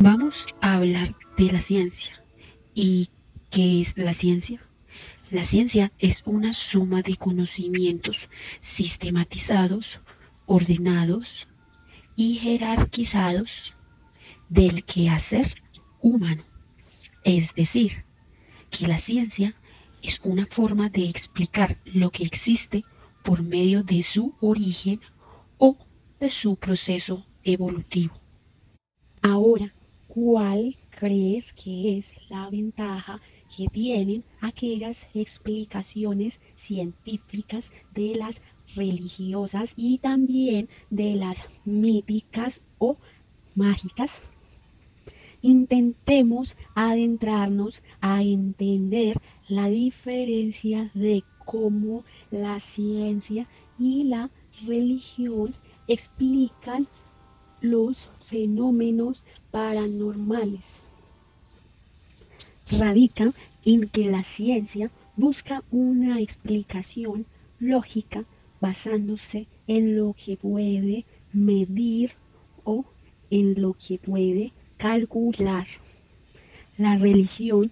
Vamos a hablar de la ciencia. ¿Y qué es la ciencia? La ciencia es una suma de conocimientos sistematizados, ordenados y jerarquizados del quehacer humano. Es decir, que la ciencia es una forma de explicar lo que existe por medio de su origen o de su proceso evolutivo. Ahora, ¿cuál crees que es la ventaja que tienen aquellas explicaciones científicas de las religiosas y también de las míticas o mágicas? Intentemos adentrarnos a entender la diferencia de cómo la ciencia y la religión explican los fenómenos paranormales. Radica en que la ciencia busca una explicación lógica basándose en lo que puede medir o en lo que puede calcular. La religión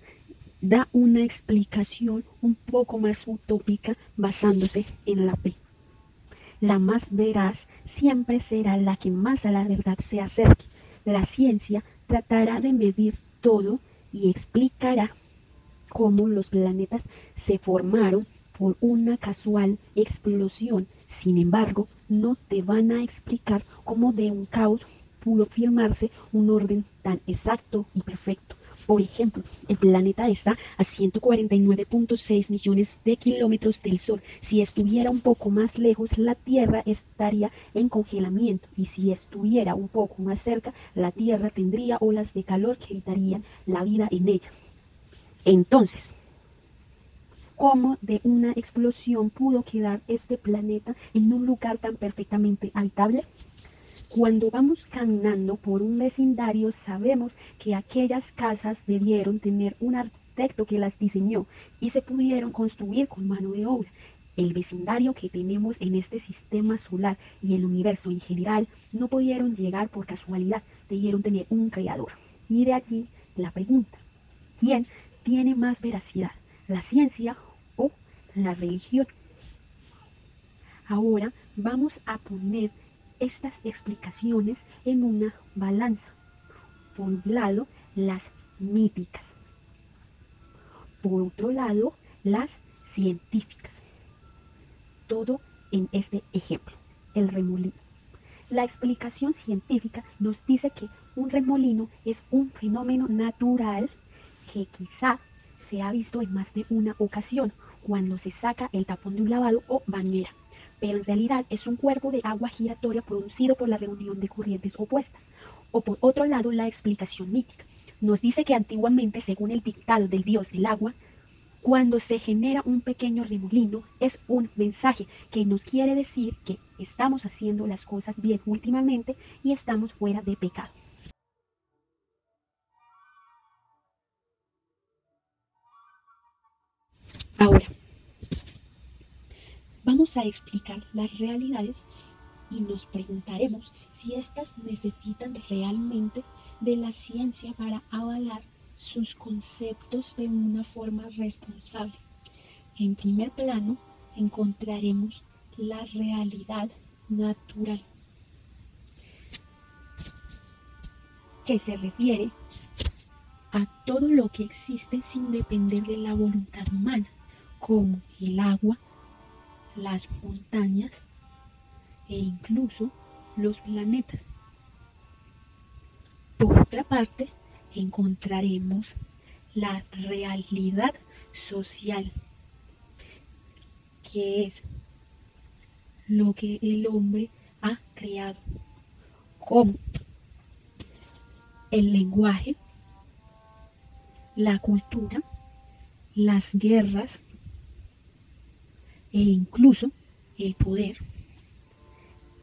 da una explicación un poco más utópica basándose en la fe. La más veraz siempre será la que más a la verdad se acerque. La ciencia tratará de medir todo y explicará cómo los planetas se formaron por una casual explosión. Sin embargo, no te van a explicar cómo de un caos pudo formarse un orden tan exacto y perfecto. Por ejemplo, el planeta está a 149.6 millones de kilómetros del Sol. Si estuviera un poco más lejos, la Tierra estaría en congelamiento. Y si estuviera un poco más cerca, la Tierra tendría olas de calor que evitarían la vida en ella. Entonces, ¿cómo de una explosión pudo quedar este planeta en un lugar tan perfectamente habitable? Cuando vamos caminando por un vecindario sabemos que aquellas casas debieron tener un arquitecto que las diseñó y se pudieron construir con mano de obra. El vecindario que tenemos en este sistema solar y el universo en general no pudieron llegar por casualidad, debieron tener un creador. Y de allí la pregunta, ¿quién tiene más veracidad, la ciencia o la religión? Ahora vamos a poner estas explicaciones en una balanza. Por un lado, las míticas. Por otro lado, las científicas. Todo en este ejemplo, el remolino. La explicación científica nos dice que un remolino es un fenómeno natural que quizá se ha visto en más de una ocasión cuando se saca el tapón de un lavado o bañera, pero en realidad es un cuerpo de agua giratoria producido por la reunión de corrientes opuestas. O por otro lado, la explicación mítica nos dice que antiguamente, según el dictado del dios del agua, cuando se genera un pequeño remolino es un mensaje que nos quiere decir que estamos haciendo las cosas bien últimamente y estamos fuera de pecado. Ahora, vamos a explicar las realidades y nos preguntaremos si éstas necesitan realmente de la ciencia para avalar sus conceptos de una forma responsable. En primer plano encontraremos la realidad natural, que se refiere a todo lo que existe sin depender de la voluntad humana, como el agua, las montañas e incluso los planetas. Por otra parte, encontraremos la realidad social, que es lo que el hombre ha creado, como el lenguaje, la cultura, las guerras e incluso el poder,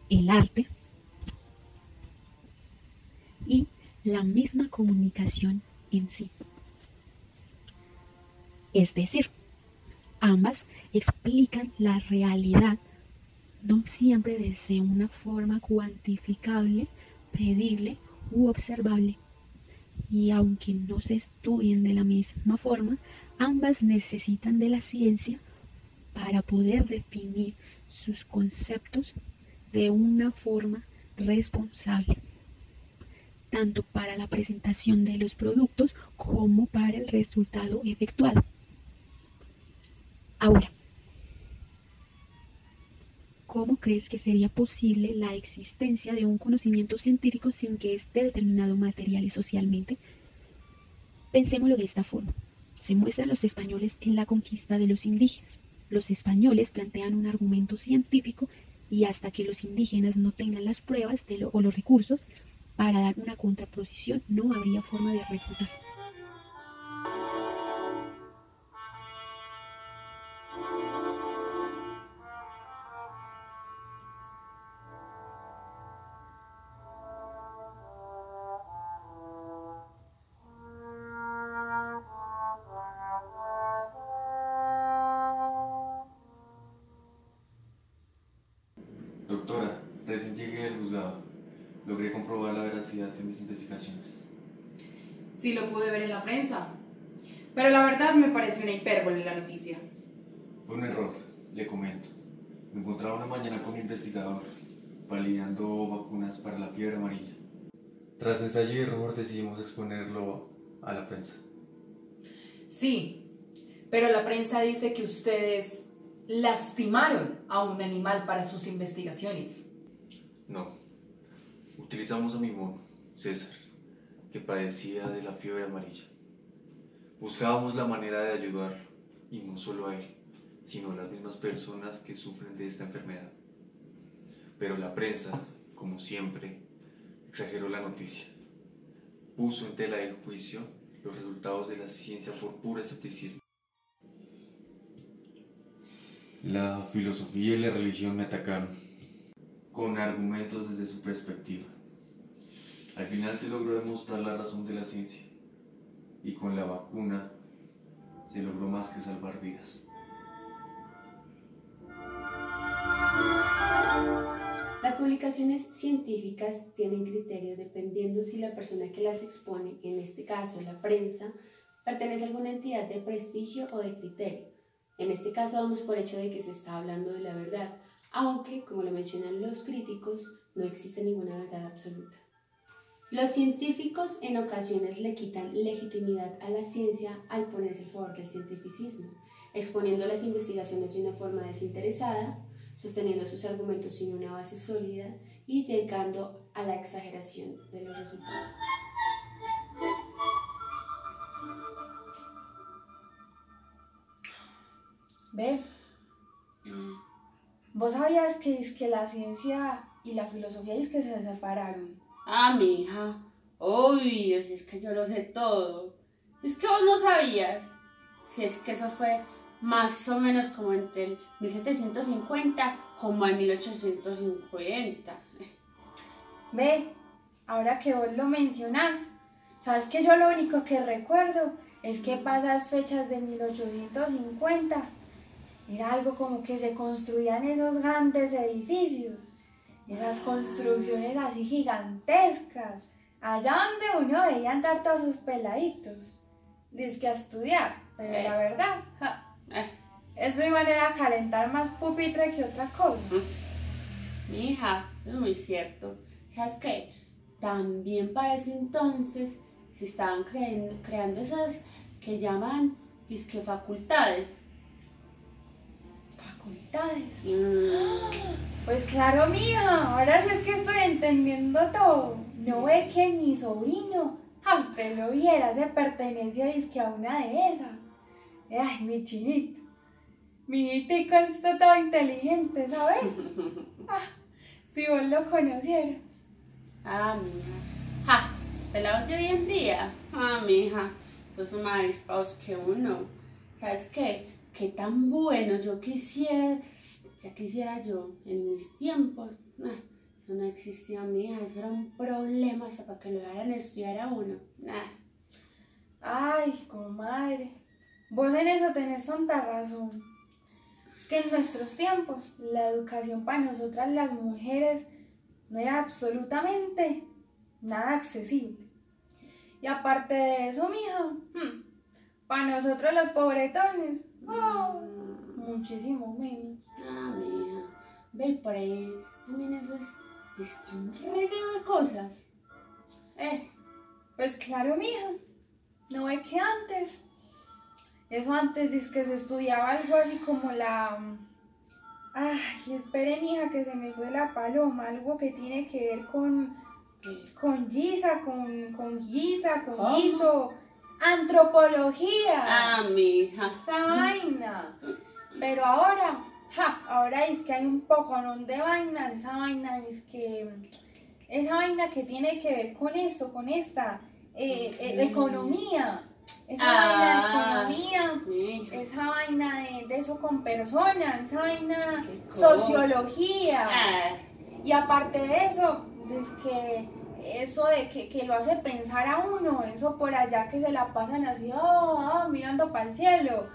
el arte y la misma comunicación en sí. Es decir, ambas explican la realidad no siempre desde una forma cuantificable, medible u observable, y aunque no se estudien de la misma forma, ambas necesitan de la ciencia para poder definir sus conceptos de una forma responsable, tanto para la presentación de los productos como para el resultado efectuado. Ahora, ¿cómo crees que sería posible la existencia de un conocimiento científico sin que esté determinado material y socialmente? Pensémoslo de esta forma. Se muestran los españoles en la conquista de los indígenas. Los españoles plantean un argumento científico y hasta que los indígenas no tengan las pruebas o los recursos para dar una contraposición, no habría forma de refutar. Doctora, recién llegué del juzgado. Logré comprobar la veracidad de mis investigaciones. Sí lo pude ver en la prensa, pero la verdad me pareció una hipérbole la noticia. Fue un error, le comento. Me encontraba una mañana con mi investigador, validando vacunas para la fiebre amarilla. Tras ensayo y error decidimos exponerlo a la prensa. Sí, pero la prensa dice que ustedes lastimaron a un animal para sus investigaciones. No, utilizamos a mi mono, César, que padecía de la fiebre amarilla. Buscábamos la manera de ayudarlo, y no solo a él, sino a las mismas personas que sufren de esta enfermedad. Pero la prensa, como siempre, exageró la noticia. Puso en tela de juicio los resultados de la ciencia por puro escepticismo. La filosofía y la religión me atacaron, con argumentos desde su perspectiva. Al final se logró demostrar la razón de la ciencia, y con la vacuna se logró más que salvar vidas. Las publicaciones científicas tienen criterio dependiendo si la persona que las expone, en este caso la prensa, pertenece a alguna entidad de prestigio o de criterio. En este caso damos por hecho de que se está hablando de la verdad, aunque, como lo mencionan los críticos, no existe ninguna verdad absoluta. Los científicos en ocasiones le quitan legitimidad a la ciencia al ponerse a favor del cientificismo, exponiendo las investigaciones de una forma desinteresada, sosteniendo sus argumentos sin una base sólida y llegando a la exageración de los resultados. Ve, ¿vos sabías que la ciencia y la filosofía es que se separaron? Ah, mi hija. Uy, es que yo lo sé todo. Es que vos no sabías. Si es que eso fue más o menos como entre el 1750 como en 1850. Ve, ahora que vos lo mencionás, sabes que yo lo único que recuerdo es que pasas fechas de 1850 era algo como que se construían esos grandes edificios, esas construcciones así gigantescas, allá donde uno veía andar todos esos peladitos, dizque a estudiar, pero la verdad, eso iban a calentar más pupitre que otra cosa. Mi hija, es muy cierto. ¿Sabes qué? También para ese entonces se estaban creando esas que llaman dizque facultades. ¿Facultades? Pues claro, mija, ahora sí es que estoy entendiendo todo. No ve que mi sobrino, a usted lo viera, se pertenece a una de esas. Ay, mi chinito. Mi hijitico es todo inteligente, ¿sabes? Si vos lo conocieras. Ah, mija. Ja, los pelados de hoy en día. Ah, mija, pues son más avispados que uno. ¿Sabes qué? Qué tan bueno yo quisiera, ya quisiera yo en mis tiempos. Eso no existía, mija, eso era un problema hasta para que lo dejaran estudiar a uno. Ay, comadre, vos en eso tenés tanta razón. Es que en nuestros tiempos la educación para nosotras las mujeres no era absolutamente nada accesible. Y aparte de eso, mija, para nosotros los pobretones, muchísimo menos. Ah, mija, ve por ahí, también eso es que un reguero de cosas. Pues claro, mija, no ve que antes, eso antes es que se estudiaba algo así como ay, espere, mija, que se me fue la paloma, algo que tiene que ver con Giza, con Gizo, antropología. Ah, mija. Esa vaina. Pero ahora, ahora es que hay un poconón de vainas, esa vaina que tiene que ver con esto, con esta economía. Esa vaina de economía, Mija. esa vaina de eso con personas, esa vaina Qué cosa. sociología. Y aparte de eso, es que eso de que lo hace pensar a uno, eso por allá que se la pasan así, mirando para el cielo,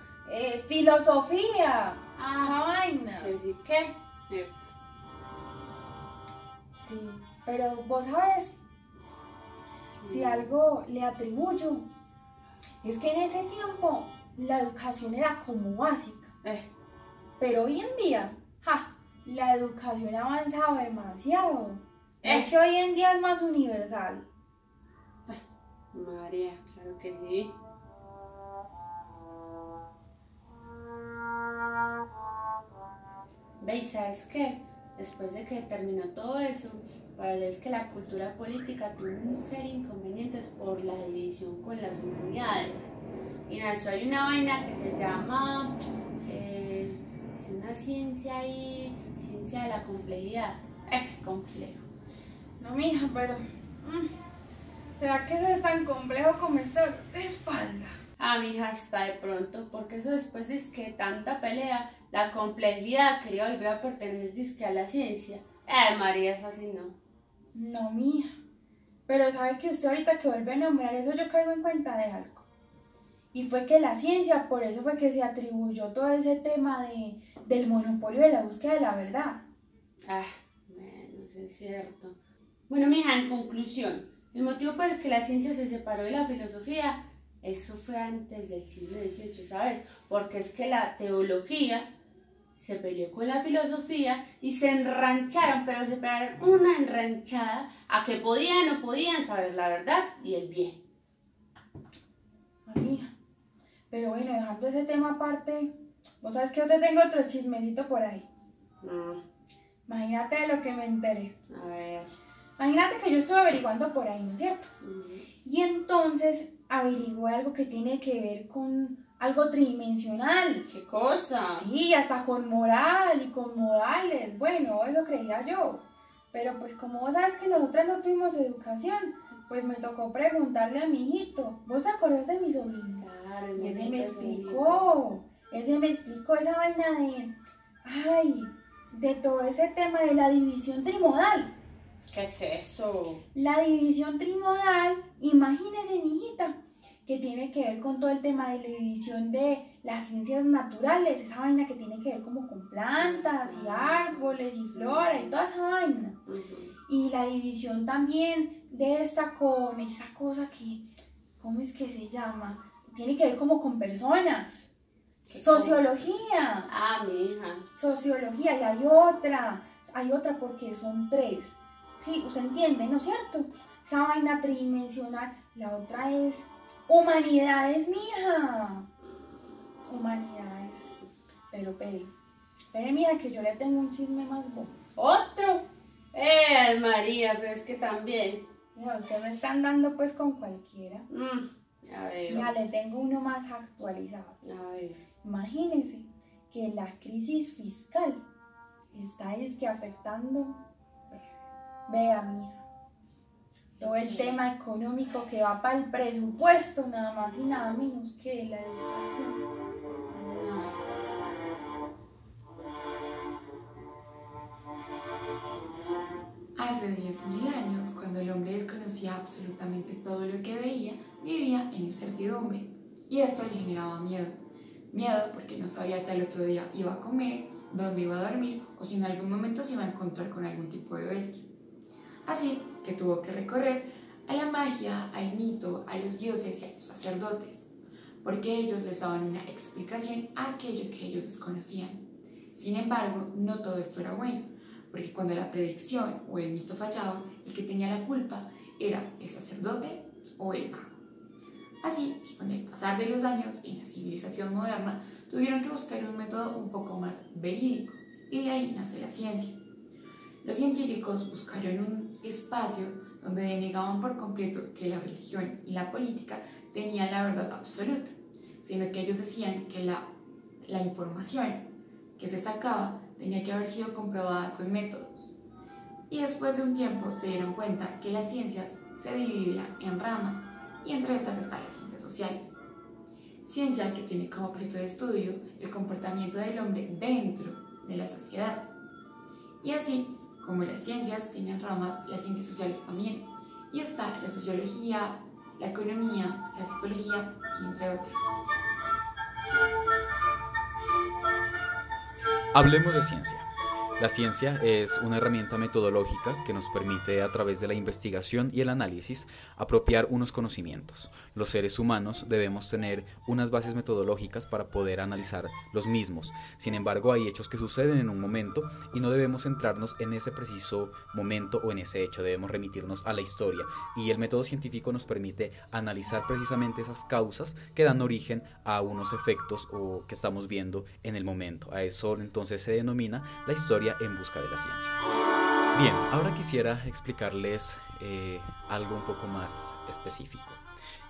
filosofía, esa vaina. Así que, Sí, pero vos sabes, si algo le atribuyo, es que en ese tiempo la educación era como básica, pero hoy en día, la educación ha avanzado demasiado. Es que hoy en día es más universal. María, claro que sí. ¿Veis? ¿Sabes qué? Después de que terminó todo eso, parece que la cultura política tuvo un serio inconvenientes por la división con las humanidades. Y en eso hay una vaina que se llama, es una ciencia ahí, ciencia de la complejidad. ¡Qué complejo! No, mija, pero ¿será que eso es tan complejo como estar de espalda? Ah, mija, hasta de pronto, porque eso después es que tanta pelea, la complejidad quería volver a pertenecer dizque a la ciencia. María, es así, no. No, mija. Pero sabe que usted ahorita que vuelve a nombrar eso, yo caigo en cuenta de algo. Y fue que la ciencia, por eso fue que se atribuyó todo ese tema del monopolio de la búsqueda de la verdad. Bueno, eso es cierto. Bueno, mija, en conclusión, el motivo por el que la ciencia se separó de la filosofía, eso fue antes del siglo XVIII, ¿sabes? Porque es que la teología se peleó con la filosofía y se enrancharon, pero se pegaron una enranchada a que podían o no podían saber la verdad y el bien. Mija. Pero bueno, dejando ese tema aparte, vos sabes que yo te tengo otro chismecito por ahí. Imagínate de lo que me enteré. A ver. Imagínate que yo estuve averiguando por ahí, ¿no es cierto? Y entonces averigué algo que tiene que ver con algo tridimensional. ¿Qué cosa? Sí, hasta con moral y con modales. Bueno, eso creía yo. Pero pues como vos sabes que nosotras no tuvimos educación, pues me tocó preguntarle a mi hijito. ¿Vos te acordás de mi sobrino? Claro, Y ese me explicó esa vaina de todo ese tema de la división trimodal. ¿Qué es eso? La división trimodal, imagínese, mijita, que tiene que ver con todo el tema de la división de las ciencias naturales, esa vaina que tiene que ver como con plantas y árboles y flora y toda esa vaina. Y la división también de esta con esa cosa que, ¿cómo es que se llama? Tiene que ver como con personas. Sociología. Mija. Sociología, y hay otra porque son tres. Sí, usted entiende, ¿no es cierto? Esa vaina tridimensional. La otra es humanidades, mija. Humanidades. Pero espere, mija, que yo le tengo un chisme más bueno. ¿Otro? María, pero es que también. Mira, usted me está andando pues con cualquiera. A ver. Mira, le tengo uno más actualizado. A ver. Imagínense que la crisis fiscal está afectando, vea, mija, todo el tema económico que va para el presupuesto, nada más y nada menos que la educación. Hace 10.000 años, cuando el hombre desconocía absolutamente todo lo que veía, vivía en incertidumbre. Y esto le generaba miedo. Miedo porque no sabía si al otro día iba a comer, dónde iba a dormir o si en algún momento se iba a encontrar con algún tipo de bestia. Así que tuvo que recorrer a la magia, al mito, a los dioses y a los sacerdotes, porque ellos les daban una explicación a aquello que ellos desconocían. Sin embargo, no todo esto era bueno, porque cuando la predicción o el mito fallaba, el que tenía la culpa era el sacerdote o el mago. Así que con el pasar de los años en la civilización moderna tuvieron que buscar un método un poco más verídico, y de ahí nace la ciencia. Los científicos buscaron un espacio donde denegaban por completo que la religión y la política tenían la verdad absoluta, sino que ellos decían que la información que se sacaba tenía que haber sido comprobada con métodos. Y después de un tiempo se dieron cuenta que las ciencias se dividían en ramas, y entre estas están las ciencias sociales. Ciencia que tiene como objeto de estudio el comportamiento del hombre dentro de la sociedad. Y así, como las ciencias tienen ramas, las ciencias sociales también. Y está la sociología, la economía, la psicología, y entre otros. Hablemos de ciencia. La ciencia es una herramienta metodológica que nos permite, a través de la investigación y el análisis, apropiar unos conocimientos. Los seres humanos debemos tener unas bases metodológicas para poder analizar los mismos. Sin embargo, hay hechos que suceden en un momento y no debemos centrarnos en ese preciso momento o en ese hecho. Debemos remitirnos a la historia, y el método científico nos permite analizar precisamente esas causas que dan origen a unos efectos o que estamos viendo en el momento. A eso entonces se denomina la historia en busca de la ciencia. Bien, ahora quisiera explicarles algo un poco más específico.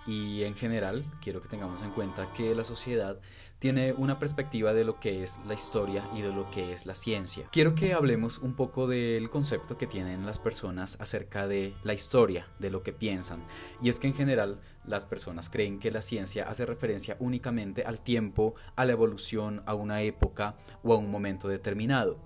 Y en general quiero que tengamos en cuenta que la sociedad tiene una perspectiva de lo que es la historia y de lo que es la ciencia. Quiero que hablemos un poco del concepto que tienen las personas acerca de la historia, de lo que piensan. Y es que en general las personas creen que la ciencia hace referencia únicamente al tiempo, a la evolución, a una época o a un momento determinado.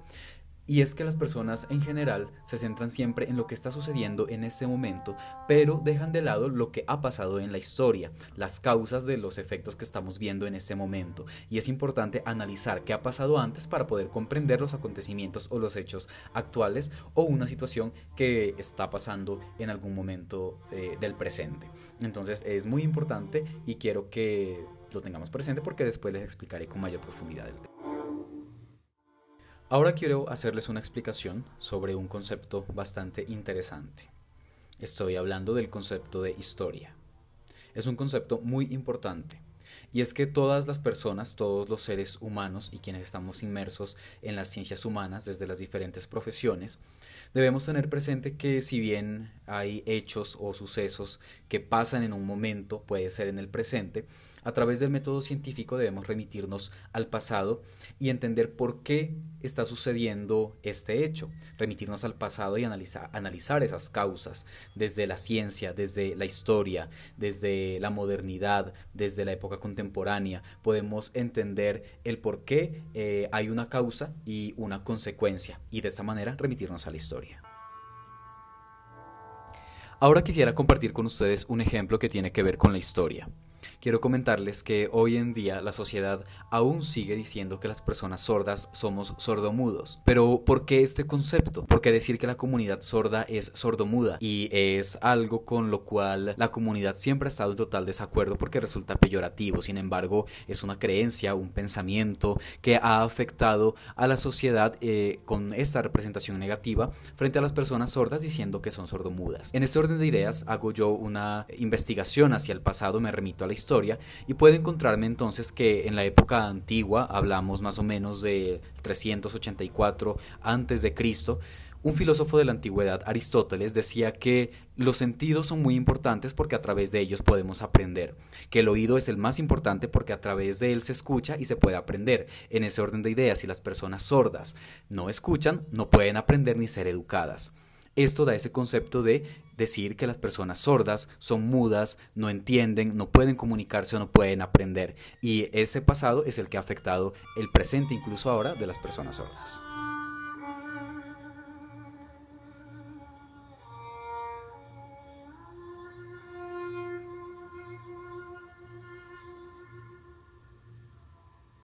Y es que las personas en general se centran siempre en lo que está sucediendo en este momento, pero dejan de lado lo que ha pasado en la historia, las causas de los efectos que estamos viendo en este momento. Y es importante analizar qué ha pasado antes para poder comprender los acontecimientos o los hechos actuales o una situación que está pasando en algún momento del presente. Entonces es muy importante y quiero que lo tengamos presente porque después les explicaré con mayor profundidad el tema. Ahora quiero hacerles una explicación sobre un concepto bastante interesante. Estoy hablando del concepto de historia. Es un concepto muy importante, y es que todas las personas, todos los seres humanos y quienes estamos inmersos en las ciencias humanas desde las diferentes profesiones, debemos tener presente que si bien hay hechos o sucesos que pasan en un momento, puede ser en el presente, a través del método científico debemos remitirnos al pasado y entender por qué está sucediendo este hecho, remitirnos al pasado y analizar esas causas desde la ciencia, desde la historia, desde la modernidad, desde la época contemporánea. Podemos entender el por qué hay una causa y una consecuencia, y de esta manera remitirnos a la historia. Ahora quisiera compartir con ustedes un ejemplo que tiene que ver con la historia. Quiero comentarles que hoy en día la sociedad aún sigue diciendo que las personas sordas somos sordomudos. Pero ¿por qué este concepto? ¿Por qué decir que la comunidad sorda es sordomuda? Y es algo con lo cual la comunidad siempre ha estado en total desacuerdo porque resulta peyorativo. Sin embargo, es una creencia, un pensamiento que ha afectado a la sociedad con esta representación negativa frente a las personas sordas diciendo que son sordomudas. En este orden de ideas hago yo una investigación hacia el pasado, me remito a la historia y puedo encontrarme entonces que en la época antigua, hablamos más o menos de 384 a.C., un filósofo de la antigüedad, Aristóteles, decía que los sentidos son muy importantes porque a través de ellos podemos aprender, que el oído es el más importante porque a través de él se escucha y se puede aprender. En ese orden de ideas, si las personas sordas no escuchan, no pueden aprender ni ser educadas. Esto da ese concepto de decir que las personas sordas son mudas, no entienden, no pueden comunicarse o no pueden aprender. Y ese pasado es el que ha afectado el presente, incluso ahora, de las personas sordas.